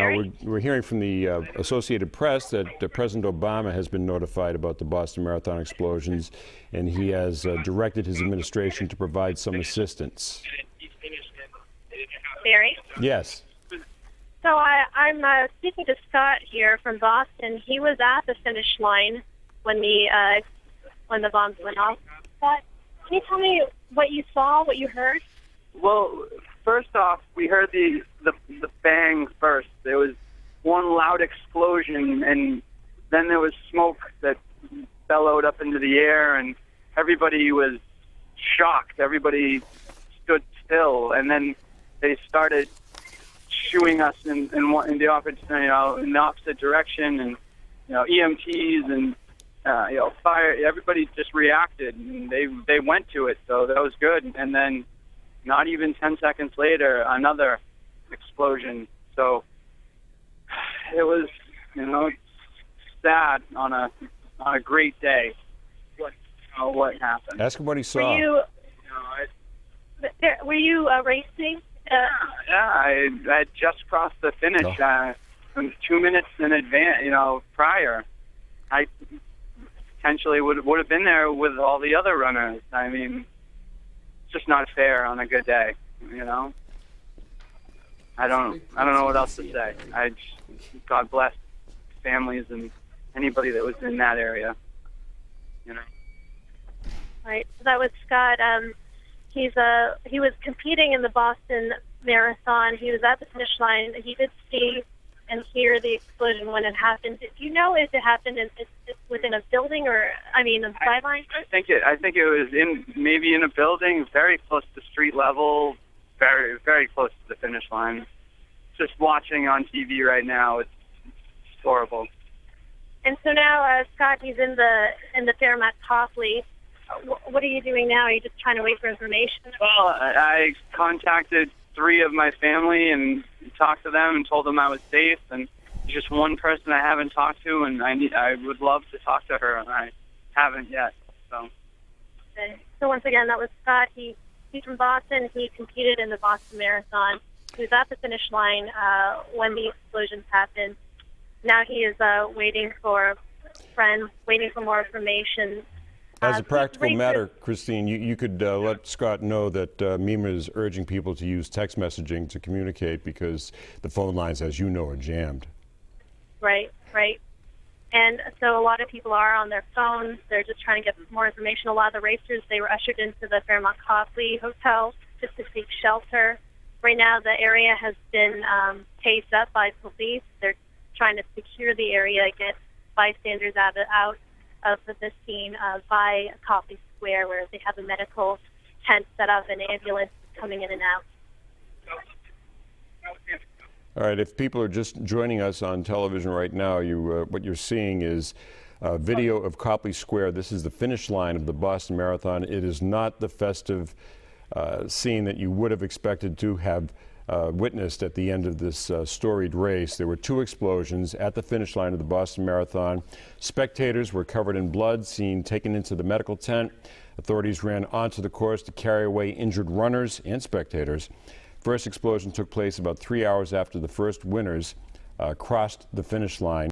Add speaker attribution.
Speaker 1: Now, we're hearing from the Associated Press that President Obama has been notified about the Boston Marathon explosions, and he has directed his administration to provide some assistance.
Speaker 2: Barry?
Speaker 1: Yes.
Speaker 2: So I'm speaking to Scott here from Boston. He was at the finish line when the bombs went off. Scott, can you tell me what you saw, what you heard?
Speaker 3: Well, first off, we heard the bang first. There was one loud explosion, and then there was smoke that bellowed up into the air, and everybody was shocked. Everybody stood still, and then they started shooing us in the opposite direction, and EMTs and fire. Everybody just reacted, and they went to it, so that was good. And then, not even 10 seconds later, another explosion. So it was, sad on a great day. What happened?
Speaker 1: Ask him what he saw.
Speaker 2: Were you racing?
Speaker 3: Yeah, I had just crossed the finish 2 minutes in advance. Prior, I potentially would have been there with all the other runners. I mean, it's just not fair on a good day. I don't know what else to say. God bless families and anybody that was in that area.
Speaker 2: Right. So that was Scott. He was competing in the Boston Marathon. He was at the finish line. He did see and hear the explosion when it happened. Do you know if it happened within a building or, a sideline?
Speaker 3: I think it was maybe in a building, very close to street level, very, very close to the finish line. Just watching on TV right now, it's horrible.
Speaker 2: And so now, Scott, he's in the Fairmont Copley. What are you doing now? Are you just trying to wait for information?
Speaker 3: Well, I contacted 3 of my family and talked to them and told them I was safe. And there's just one person I haven't talked to, and I would love to talk to her, and I haven't yet. So.
Speaker 2: Okay. So once again, that was Scott. He's from Boston. He competed in the Boston Marathon. He was at the finish line when the explosions happened. Now he is waiting for friends, waiting for more information.
Speaker 1: As a practical matter, Christine, you could let Scott know that MEMA is urging people to use text messaging to communicate because the phone lines, as you know, are jammed.
Speaker 2: Right. And so a lot of people are on their phones. They're just trying to get more information. A lot of the racers, they were ushered into the Fairmont Copley Hotel just to seek shelter. Right now, the area has been cased up by police. They're trying to secure the area, get bystanders out of the scene by Copley Square, where they have a medical tent set up and ambulance coming in and out.
Speaker 1: All right, if people are just joining us on television right now, what you're seeing is a video of Copley Square. This is the finish line of the Boston Marathon. It is not the festive scene that you would have expected to have witnessed at the end of this storied race. There were 2 explosions at the finish line of the Boston Marathon. Spectators were covered in blood, seen taken into the medical tent. Authorities ran onto the course to carry away injured runners and spectators. First explosion took place about 3 hours after the first winners crossed the finish line.